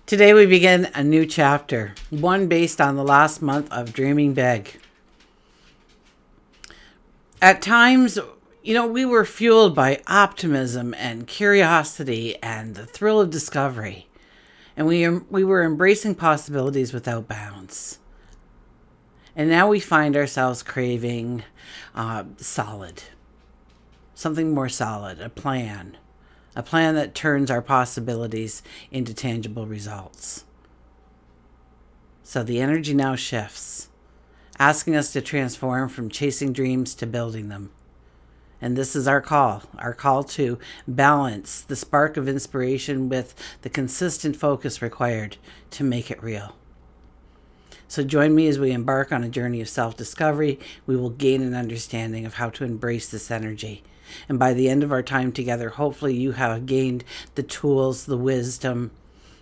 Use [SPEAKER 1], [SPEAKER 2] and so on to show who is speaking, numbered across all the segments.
[SPEAKER 1] Today we begin a new chapter, one based on the last month of dreaming big. At times, we were fueled by optimism and curiosity and the thrill of discovery. And we were embracing possibilities without bounds. And now we find ourselves craving solid, something more solid, a plan that turns our possibilities into tangible results. So the energy now shifts, asking us to transform from chasing dreams to building them. And this is our call to balance the spark of inspiration with the consistent focus required to make it real. So join me as we embark on a journey of self-discovery. We will gain an understanding of how to embrace this energy. And by the end of our time together, hopefully you have gained the tools, the wisdom,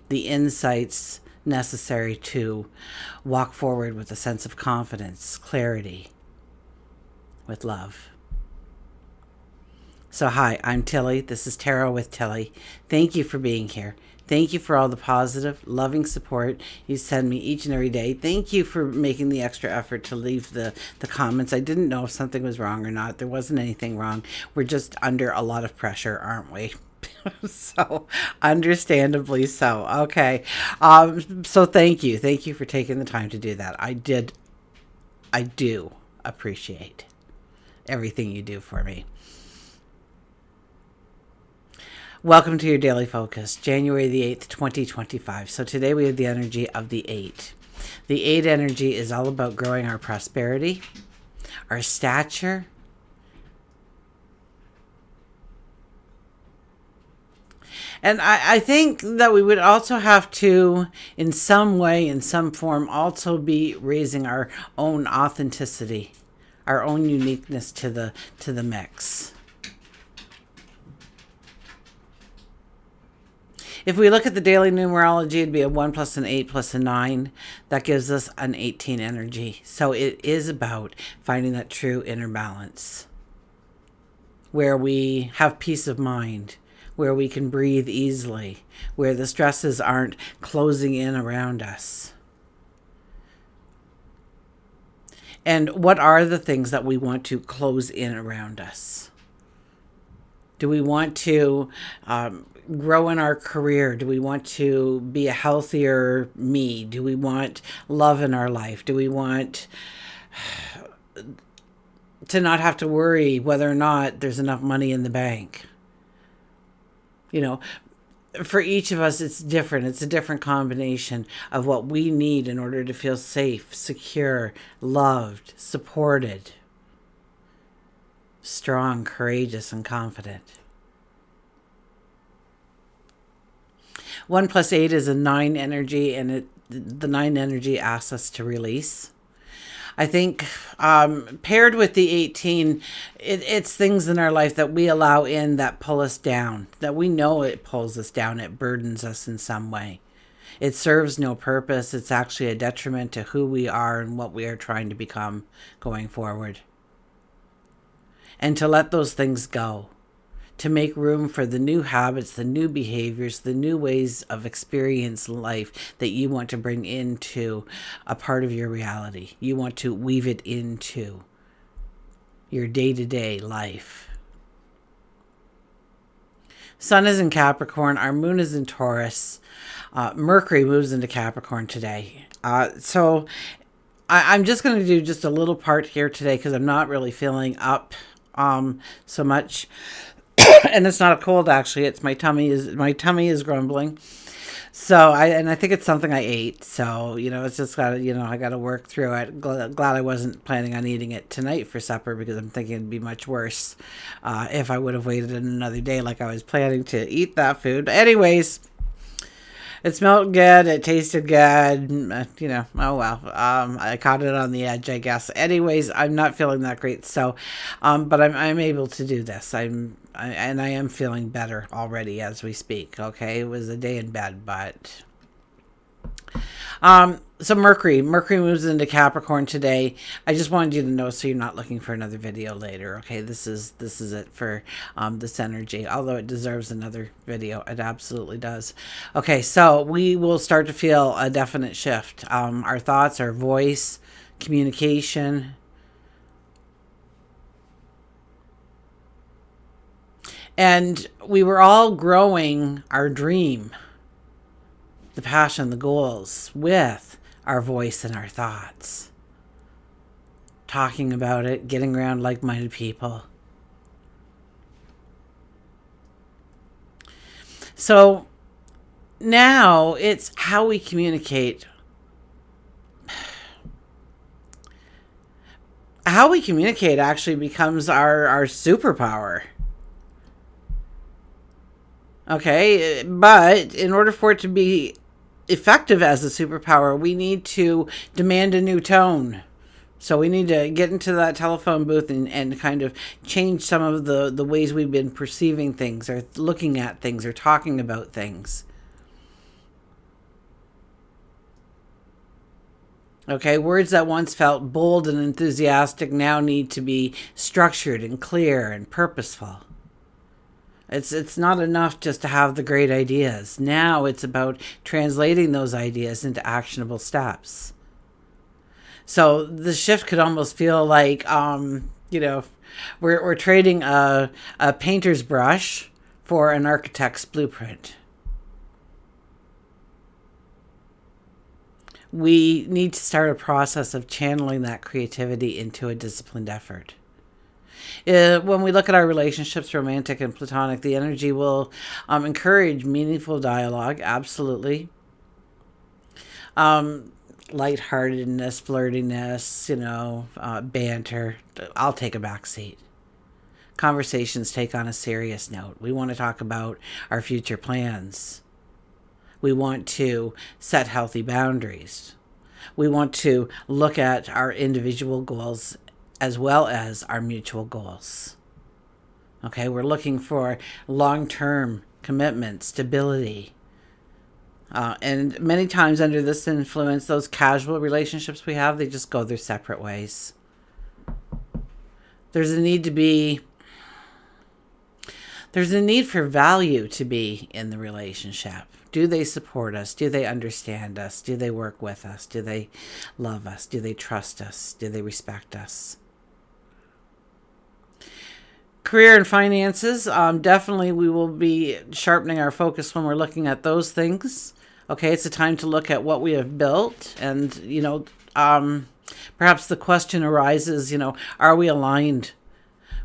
[SPEAKER 1] the insights necessary to walk forward with a sense of confidence, clarity, with love. So hi, I'm Tilly. This is Tarot with Tilly. Thank you for being here. Thank you for all the positive, loving support you send me each and every day. Thank you for making the extra effort to leave the comments. I didn't know if something was wrong or not. There wasn't anything wrong. We're just under a lot of pressure, aren't we? So, understandably so. Okay. So thank you. Thank you for taking the time to do that. I do appreciate everything you do for me. Welcome to your daily focus, January the 8th, 2025. So today we have the energy of the 8. The 8 energy is all about growing our prosperity, our stature, and I think that we would also have to, in some way, in some form, also be raising our own authenticity, our own uniqueness to the mix. If we look at the daily numerology, it'd be a 1 plus an 8 plus a 9. That gives us an 18 energy. So it is about finding that true inner balance, where we have peace of mind, where we can breathe easily, where the stresses aren't closing in around us. And what are the things that we want to close in around us? Do we want to grow in our career? Do we want to be a healthier me? Do we want love in our life? Do we want to not have to worry whether or not there's enough money in the bank? For each of us, it's different. It's a different combination of what we need in order to feel safe, secure, loved, supported, strong, courageous, and confident. 1 plus 8 is a 9 energy, and the 9 energy asks us to release. I think paired with the 18, it's things in our life that we allow in that pull us down, that we know it pulls us down, it burdens us in some way. It serves no purpose. It's actually a detriment to who we are and what we are trying to become going forward. And to let those things go, to make room for the new habits, the new behaviors, the new ways of experience life that you want to bring into a part of your reality. You want to weave it into your day-to-day life. Sun is in Capricorn. Our moon is in Taurus. Mercury moves into Capricorn today. So I'm just going to do just a little part here today because I'm not really feeling up so much. And it's not a cold, actually. It's my tummy is grumbling. So I think it's something I ate. So, it's just got to, I got to work through it. Glad I wasn't planning on eating it tonight for supper because I'm thinking it'd be much worse if I would have waited another day like I was planning to eat that food. Anyways, it smelled good. It tasted good. Oh well. I caught it on the edge, I guess. Anyways, I'm not feeling that great. So, but I'm able to do this. I am feeling better already as we speak. Okay, it was a day in bed, but So Mercury moves into Capricorn today. I just wanted you to know so you're not looking for another video later. Okay, this is it for this energy. Although it deserves another video, it absolutely does. Okay, so we will start to feel a definite shift. Our thoughts, our voice, communication. And we were all growing our dream, the passion, the goals with our voice and our thoughts. Talking about it, getting around like-minded people. So now it's how we communicate. How we communicate actually becomes our superpower. Okay, but in order for it to be effective as a superpower, we need to demand a new tone. So we need to get into that telephone booth and kind of change some of the ways we've been perceiving things or looking at things or talking about things. Okay, words that once felt bold and enthusiastic now need to be structured and clear and purposeful. It's not enough just to have the great ideas. Now it's about translating those ideas into actionable steps. So the shift could almost feel like, we're trading a painter's brush for an architect's blueprint. We need to start a process of channeling that creativity into a disciplined effort. When we look at our relationships, romantic and platonic, the energy will encourage meaningful dialogue, absolutely. Lightheartedness, flirtiness, banter. I'll take a back seat. Conversations take on a serious note. We want to talk about our future plans. We want to set healthy boundaries. We want to look at our individual goals as well as our mutual goals. Okay, we're looking for long-term commitment, stability. And many times under this influence, those casual relationships we have, they just go their separate ways. There's a need for value to be in the relationship. Do they support us? Do they understand us? Do they work with us? Do they love us? Do they trust us? Do they respect us? Career and finances, definitely we will be sharpening our focus when we're looking at those things. Okay, it's a time to look at what we have built and, perhaps the question arises, are we aligned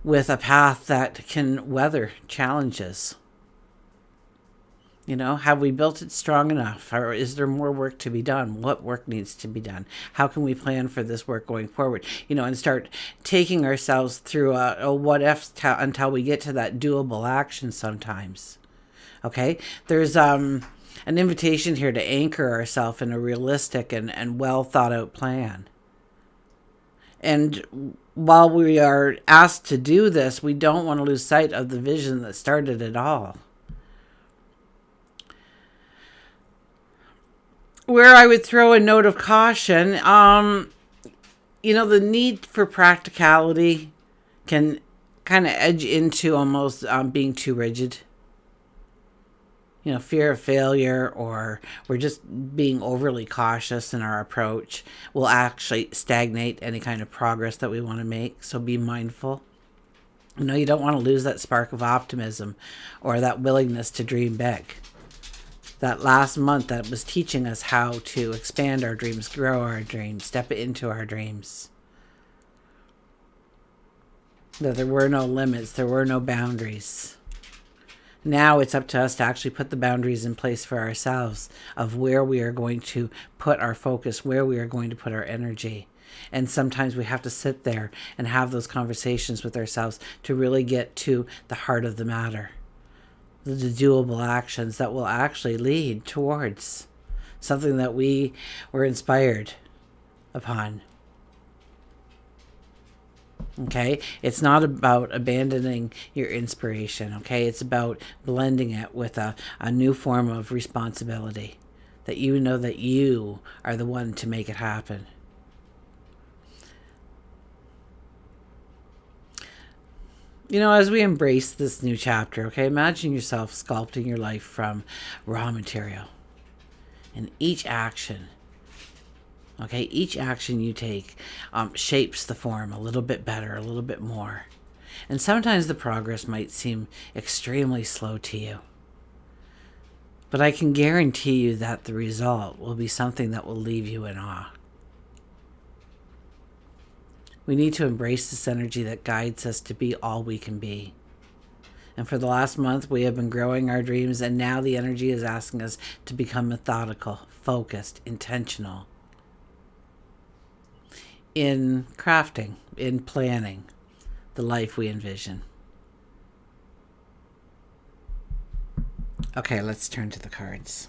[SPEAKER 1] with a path that can weather challenges? Have we built it strong enough? Or is there more work to be done? What work needs to be done? How can we plan for this work going forward? And start taking ourselves through a what if until we get to that doable action sometimes. Okay? There's an invitation here to anchor ourselves in a realistic and well thought out plan. And while we are asked to do this, we don't want to lose sight of the vision that started it all. Where I would throw a note of caution, the need for practicality can kind of edge into almost being too rigid. Fear of failure, or we're just being overly cautious in our approach will actually stagnate any kind of progress that we want to make. So be mindful. You don't want to lose that spark of optimism or that willingness to dream big. That last month that was teaching us how to expand our dreams, grow our dreams, step into our dreams. That there were no limits, there were no boundaries. Now it's up to us to actually put the boundaries in place for ourselves of where we are going to put our focus, where we are going to put our energy. And sometimes we have to sit there and have those conversations with ourselves to really get to the heart of the matter. The doable actions that will actually lead towards something that we were inspired upon. Okay, it's not about abandoning your inspiration. Okay, it's about blending it with a new form of responsibility. that you know that you are the one to make it happen. As we embrace this new chapter, okay, imagine yourself sculpting your life from raw material. And each action you take shapes the form a little bit better, a little bit more. And sometimes the progress might seem extremely slow to you. But I can guarantee you that the result will be something that will leave you in awe. We need to embrace this energy that guides us to be all we can be. And for the last month, we have been growing our dreams, and now the energy is asking us to become methodical, focused, intentional in crafting, in planning the life we envision. Okay, let's turn to the cards.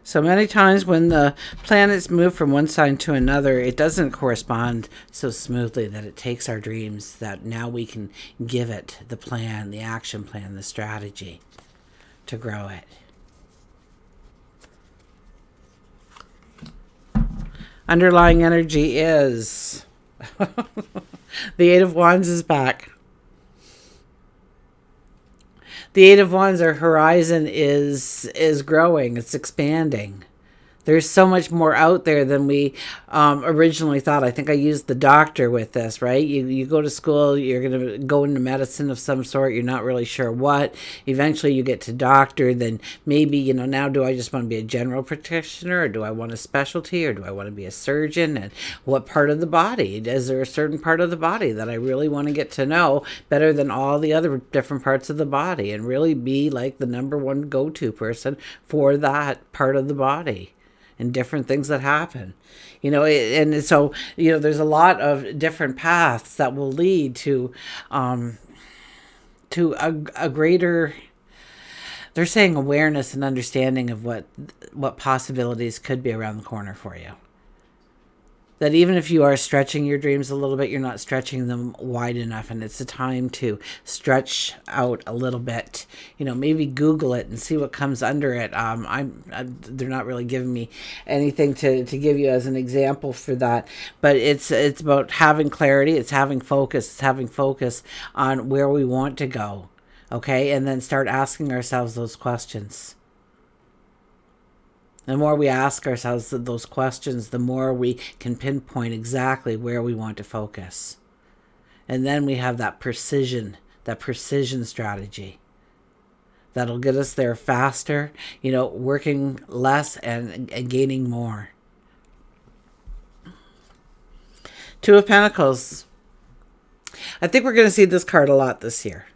[SPEAKER 1] So many times when the planets move from one sign to another, it doesn't correspond so smoothly that it takes our dreams, that now we can give it the plan, the action plan, the strategy to grow it. Underlying energy is the Eight of Wands is back. The Eight of Wands, our horizon is growing. It's expanding. There's so much more out there than we originally thought. I think I used the doctor with this, right? You go to school, you're going to go into medicine of some sort. You're not really sure what. Eventually you get to doctor. Then maybe, now do I just want to be a general practitioner, or do I want a specialty, or do I want to be a surgeon? And what part of the body? Is there a certain part of the body that I really want to get to know better than all the other different parts of the body, and really be like the number one go-to person for that part of the body? And different things that happen, and so, there's a lot of different paths that will lead to a greater, they're saying, awareness and understanding of what possibilities could be around the corner for you. That even if you are stretching your dreams a little bit, you're not stretching them wide enough, and it's a time to stretch out a little bit. Maybe Google it and see what comes under it. They're not really giving me anything to give you as an example for that, but it's about having clarity. It's having focus. It's having focus on where we want to go, okay, and then start asking ourselves those questions. The more we ask ourselves those questions, the more we can pinpoint exactly where we want to focus. And then we have that precision strategy that'll get us there faster, working less and gaining more. Two of Pentacles. I think we're going to see this card a lot this year.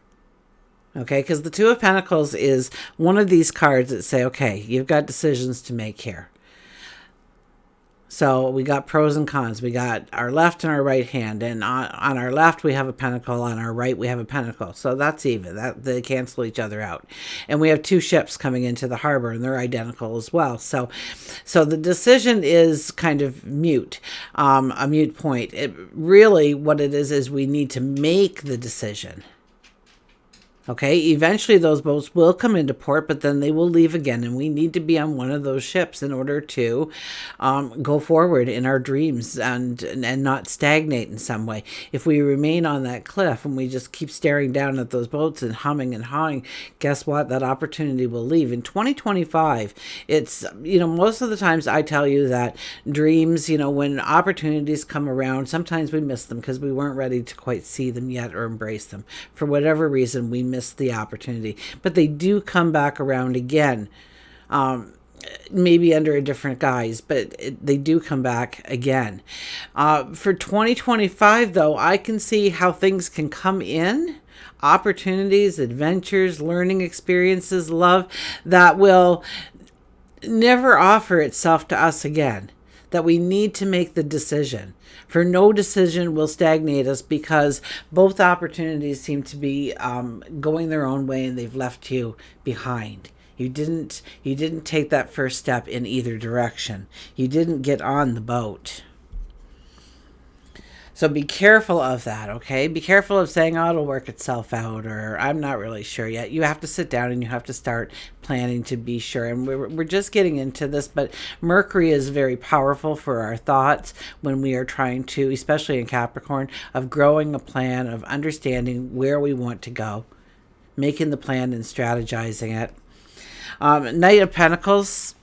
[SPEAKER 1] Okay, because the Two of Pentacles is one of these cards that say, okay, you've got decisions to make here. So we got pros and cons. We got our left and our right hand. And on our left, we have a pentacle. On our right, we have a pentacle. So that's even. They cancel each other out. And we have two ships coming into the harbor, and they're identical as well. So the decision is kind of mute, a mute point. Really, what it is we need to make the decision. Okay, eventually those boats will come into port, but then they will leave again, and we need to be on one of those ships in order to go forward in our dreams and not stagnate in some way. If we remain on that cliff and we just keep staring down at those boats and humming and hawing, guess what? That opportunity will leave. In 2025, it's, most of the times I tell you that dreams, when opportunities come around, sometimes we miss them because we weren't ready to quite see them yet or embrace them. For whatever reason, we missed the opportunity, but they do come back around again, maybe under a different guise, but they do come back again. For 2025, though, I can see how things can come in, opportunities, adventures, learning experiences, love that will never offer itself to us again, that we need to make the decision. For no decision will stagnate us, because both opportunities seem to be going their own way, and they've left you behind. You didn't take that first step in either direction. You didn't get on the boat. So be careful of that, okay? Be careful of saying, oh, it'll work itself out, or I'm not really sure yet. You have to sit down and you have to start planning to be sure. And we're just getting into this, but Mercury is very powerful for our thoughts when we are trying to, especially in Capricorn, of growing a plan, of understanding where we want to go, making the plan and strategizing it. Knight of Pentacles.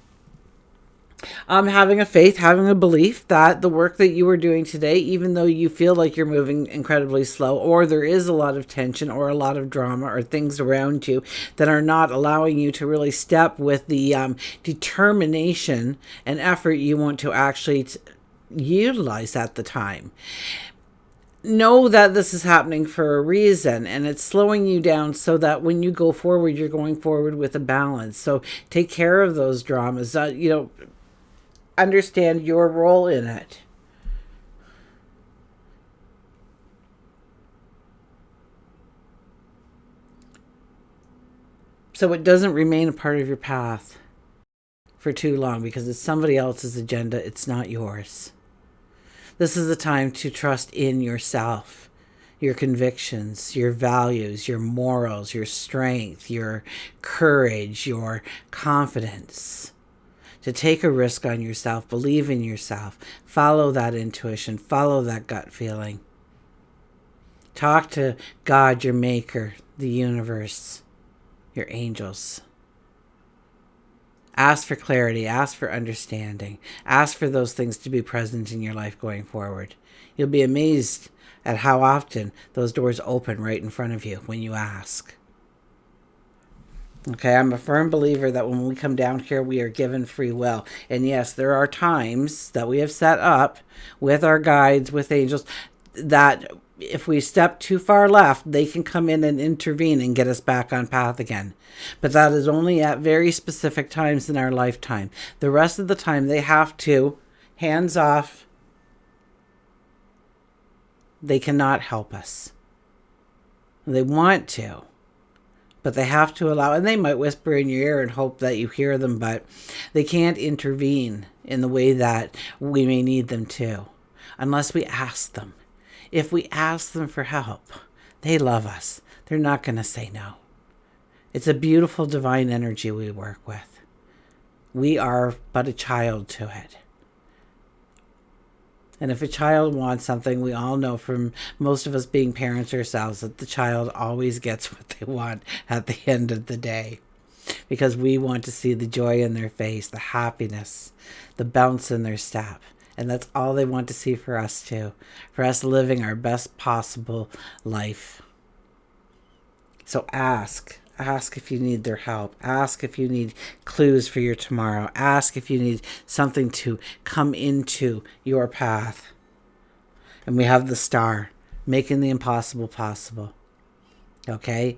[SPEAKER 1] Having a faith, having a belief that the work that you are doing today, even though you feel like you're moving incredibly slow, or there is a lot of tension or a lot of drama or things around you that are not allowing you to really step with the determination and effort you want to actually utilize at the time. Know that this is happening for a reason, and it's slowing you down so that when you go forward, you're going forward with a balance. So take care of those dramas. Understand your role in it. So it doesn't remain a part of your path for too long, because it's somebody else's agenda. It's not yours. This is the time to trust in yourself, your convictions, your values, your morals, your strength, your courage, your confidence. To take a risk on yourself, believe in yourself, follow that intuition, follow that gut feeling. Talk to God, your maker, the universe, your angels. Ask for clarity, ask for understanding, ask for those things to be present in your life going forward. You'll be amazed at how often those doors open right in front of you when you ask. Okay, I'm a firm believer that when we come down here, we are given free will. And yes, there are times that we have set up with our guides, with angels, that if we step too far left, they can come in and intervene and get us back on path again. But that is only at very specific times in our lifetime. The rest of the time, they have to, hands off. They cannot help us. They want to. But they have to allow, and they might whisper in your ear and hope that you hear them, but they can't intervene in the way that we may need them to, unless we ask them. If we ask them for help, they love us. They're not going to say no. It's a beautiful divine energy we work with. We are but a child to it. And if a child wants something, we all know from most of us being parents ourselves that the child always gets what they want at the end of the day. Because we want to see the joy in their face, the happiness, the bounce in their step. And that's all they want to see for us too. For us living our best possible life. So ask. Ask if you need their help. Ask if you need clues for your tomorrow. Ask if you need something to come into your path. And we have the star, making the impossible possible. Okay?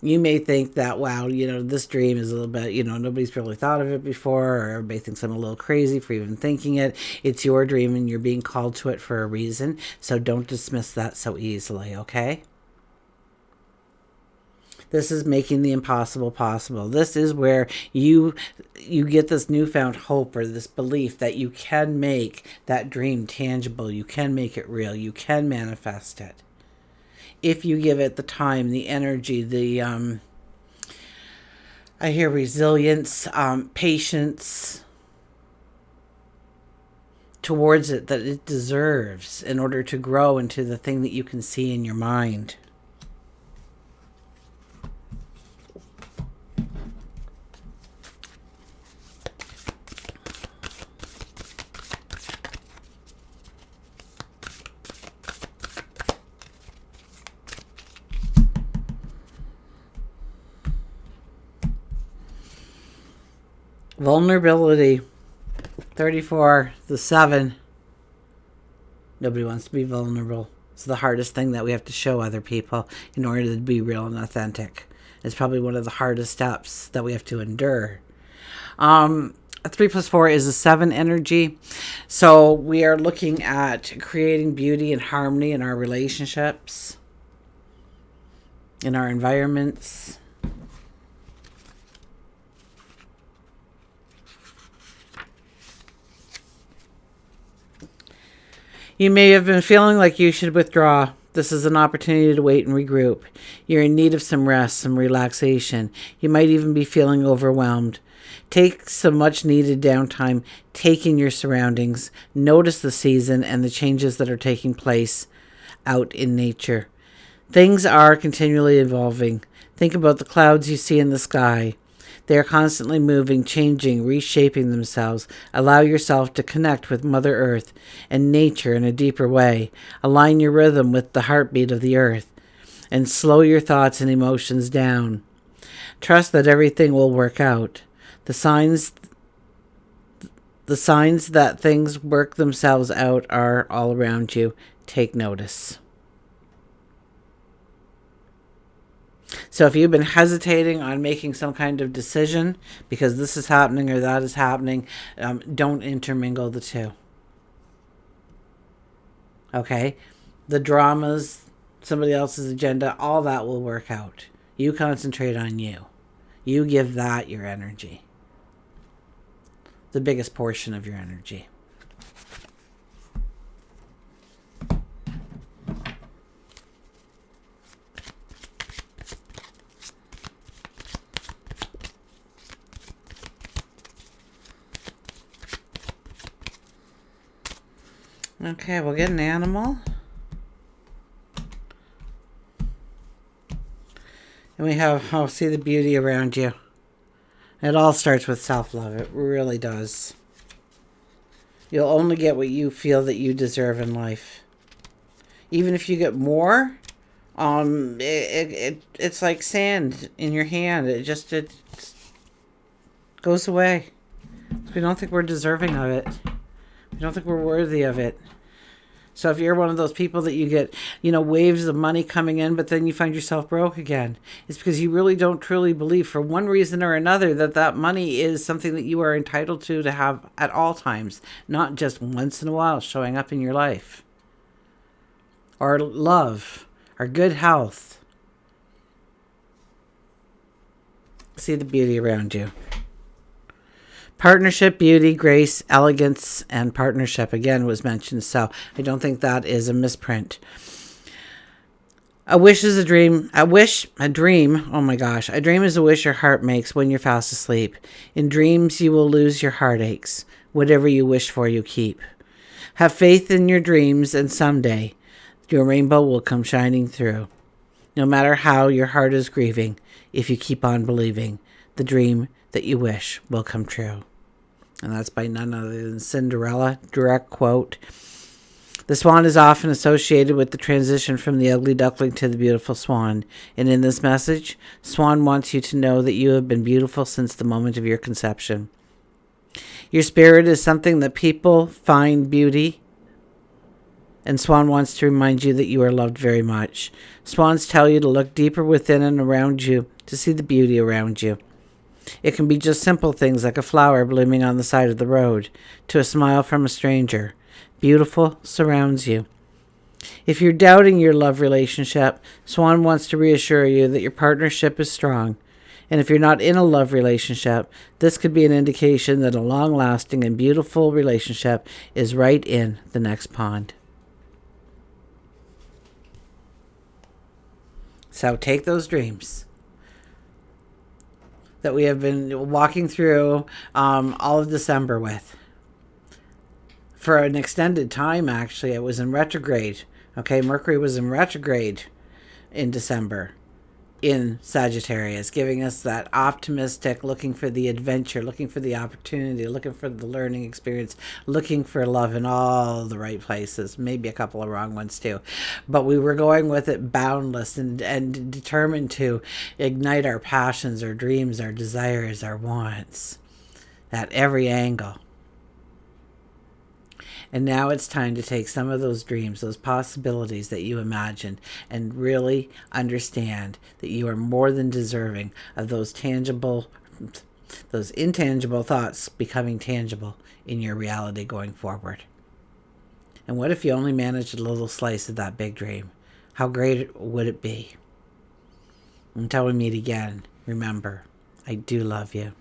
[SPEAKER 1] You may think that, wow, this dream is a little bit, nobody's really thought of it before, or everybody thinks I'm a little crazy for even thinking it. It's your dream and you're being called to it for a reason. So don't dismiss that so easily, okay? This is making the impossible possible. This is where you get this newfound hope or this belief that you can make that dream tangible. You can make it real. You can manifest it. If you give it the time, the energy, I hear resilience, patience towards it that it deserves in order to grow into the thing that you can see in your mind. Vulnerability. 34, the 7. Nobody wants to be vulnerable. It's the hardest thing that we have to show other people in order to be real and authentic. It's probably one of the hardest steps that we have to endure. A 3 plus 4 is a 7 energy. So we are looking at creating beauty and harmony in our relationships, in our environments. You may have been feeling like you should withdraw. This is an opportunity to wait and regroup. You're in need of some rest, some relaxation. You might even be feeling overwhelmed. Take some much needed downtime. Take in your surroundings. Notice the season and the changes that are taking place out in nature. Things are continually evolving. Think about the clouds you see in the sky. They are constantly moving, changing, reshaping themselves. Allow yourself to connect with Mother Earth and nature in a deeper way. Align your rhythm with the heartbeat of the earth and slow your thoughts and emotions down. Trust that everything will work out. The signs that things work themselves out are all around you. Take notice. So if you've been hesitating on making some kind of decision because this is happening or that is happening, don't intermingle the two. Okay? The dramas, somebody else's agenda, all that will work out. You concentrate on you. You give that your energy. The biggest portion of your energy. Okay, we'll get an animal. And we have, see the beauty around you. It all starts with self-love. It really does. You'll only get what you feel that you deserve in life. Even if you get more, it's like sand in your hand. It goes away. We don't think we're deserving of it. We don't think we're worthy of it. So if you're one of those people that you get, waves of money coming in, but then you find yourself broke again, it's because you really don't truly believe for one reason or another that money is something that you are entitled to have at all times, not just once in a while showing up in your life. Or love, or good health. See the beauty around you. Partnership, beauty, grace, elegance, and partnership again was mentioned, so I don't think that is a misprint. A wish is a dream. A dream. Oh my gosh. A dream is a wish your heart makes when you're fast asleep. In dreams, you will lose your heartaches. Whatever you wish for, you keep. Have faith in your dreams, and someday your rainbow will come shining through. No matter how your heart is grieving, if you keep on believing, the dream that you wish will come true. And that's by none other than Cinderella. Direct quote. The swan is often associated with the transition from the ugly duckling to the beautiful swan. And in this message, Swan wants you to know that you have been beautiful since the moment of your conception. Your spirit is something that people find beauty. And Swan wants to remind you that you are loved very much. Swans tell you to look deeper within and around you to see the beauty around you. It can be just simple things like a flower blooming on the side of the road, to a smile from a stranger. Beautiful surrounds you. If you're doubting your love relationship, Swan wants to reassure you that your partnership is strong. And if you're not in a love relationship, this could be an indication that a long-lasting and beautiful relationship is right in the next pond. So take those dreams that we have been walking through all of December with. For an extended time, actually, it was in retrograde. Okay, Mercury was in retrograde in December in Sagittarius, giving us that optimistic, looking for the adventure, looking for the opportunity, looking for the learning experience, looking for love in all the right places, maybe a couple of wrong ones too. But we were going with it boundless and determined to ignite our passions, our dreams, our desires, our wants at every angle. And now it's time to take some of those dreams, those possibilities that you imagined, and really understand that you are more than deserving of those intangible thoughts becoming tangible in your reality going forward. And what if you only managed a little slice of that big dream? How great would it be? Until we meet again, remember, I do love you.